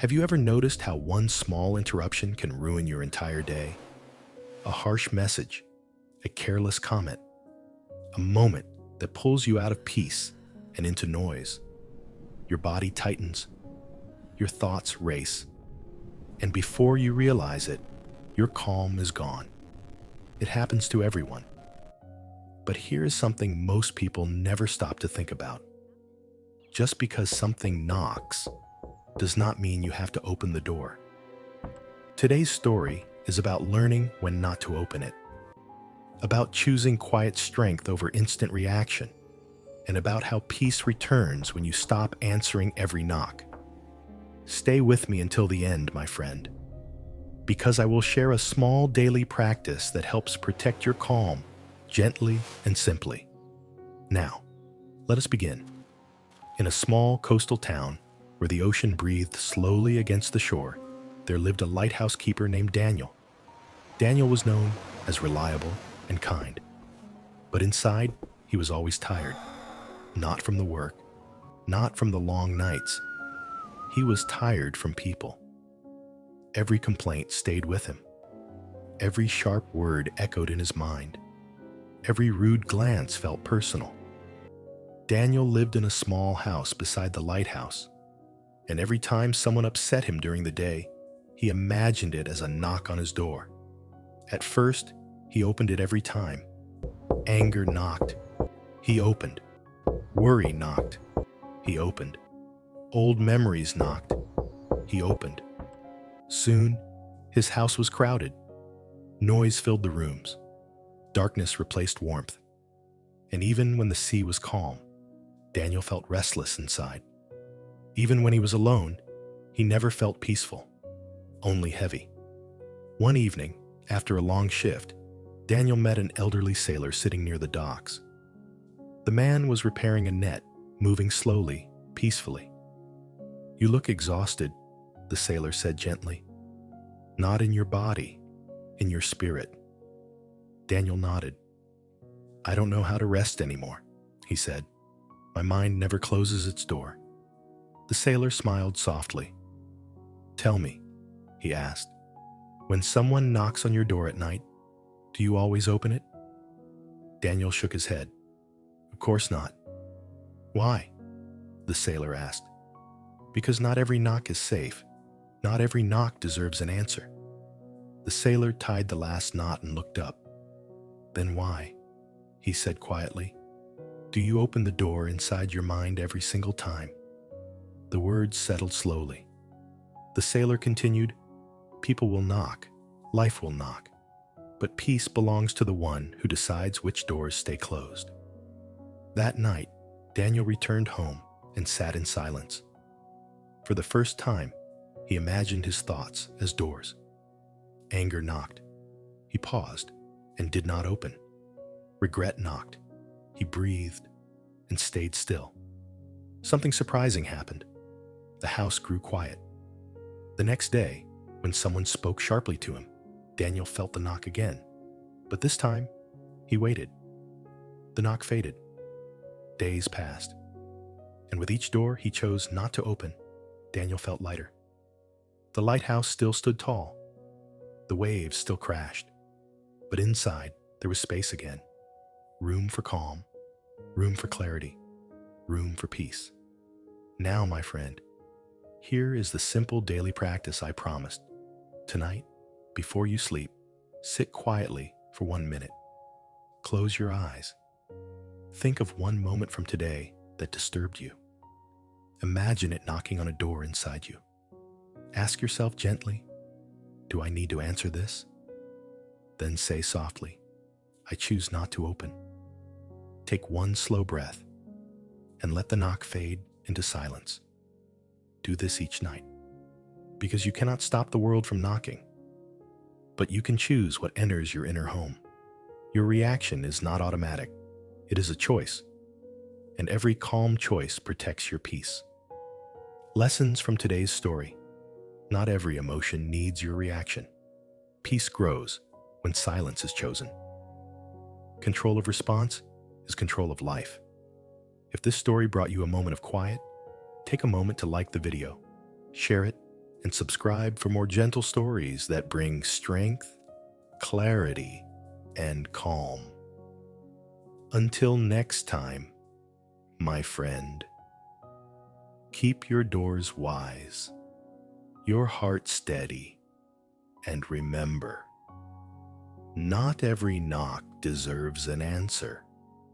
Have you ever noticed how one small interruption can ruin your entire day? A harsh message, a careless comment, a moment that pulls you out of peace and into noise. Your body tightens, your thoughts race, and before you realize it, your calm is gone. It happens to everyone. But here is something most people never stop to think about. Just because something knocks does not mean you have to open the door. Today's story is about learning when not to open it, about choosing quiet strength over instant reaction, and about how peace returns when you stop answering every knock. Stay with me until the end, my friend, because I will share a small daily practice that helps protect your calm gently and simply. Now, let us begin. In a small coastal town where the ocean breathed slowly against the shore, there lived a lighthouse keeper named Daniel. Daniel was known as reliable and kind, but inside he was always tired. Not from the work, not from the long nights. He was tired from people. Every complaint stayed with him. Every sharp word echoed in his mind. Every rude glance felt personal. Daniel lived in a small house beside the lighthouse, and every time someone upset him during the day, he imagined it as a knock on his door. At first, he opened it every time. Anger knocked. He opened. Worry knocked. He opened. Old memories knocked. He opened. Soon, his house was crowded. Noise filled the rooms. Darkness replaced warmth. And even when the sea was calm, Daniel felt restless inside. Even when he was alone, he never felt peaceful, only heavy. One evening, after a long shift, Daniel met an elderly sailor sitting near the docks. The man was repairing a net, moving slowly, peacefully. "You look exhausted," the sailor said gently. "Not in your body, in your spirit." Daniel nodded. "I don't know how to rest anymore," he said. "My mind never closes its door." The sailor smiled softly. "Tell me," he asked, "when someone knocks on your door at night, do you always open it?" Daniel shook his head. "Of course not." "Why?" the sailor asked. "Because not every knock is safe. Not every knock deserves an answer." The sailor tied the last knot and looked up. "Then why?" he said quietly. "Do you open the door inside your mind every single time?" The words settled slowly. The sailor continued, "People will knock, life will knock, but peace belongs to the one who decides which doors stay closed." That night, Daniel returned home and sat in silence. For the first time, he imagined his thoughts as doors. Anger knocked. He paused and did not open. Regret knocked. He breathed and stayed still. Something surprising happened. The house grew quiet. The next day, when someone spoke sharply to him, Daniel felt the knock again. But this time, he waited. The knock faded. Days passed. And with each door he chose not to open, Daniel felt lighter. The lighthouse still stood tall. The waves still crashed. But inside, there was space again. Room for calm. Room for clarity. Room for peace. Now, my friend, here is the simple daily practice I promised. Tonight, before you sleep, sit quietly for 1 minute. Close your eyes. Think of one moment from today that disturbed you. Imagine it knocking on a door inside you. Ask yourself gently, "Do I need to answer this?" Then say softly, "I choose not to open." Take one slow breath and let the knock fade into silence. Do this each night, because you cannot stop the world from knocking, but you can choose what enters your inner home. Your reaction is not automatic. It is a choice, and every calm choice protects your peace. Lessons from today's story. Not every emotion needs your reaction. Peace grows when silence is chosen. Control of response is control of life. If this story brought you a moment of quiet, take a moment to like the video, share it, and subscribe for more gentle stories that bring strength, clarity, and calm. Until next time, my friend, keep your doors wise, your heart steady, and remember, not every knock deserves an answer.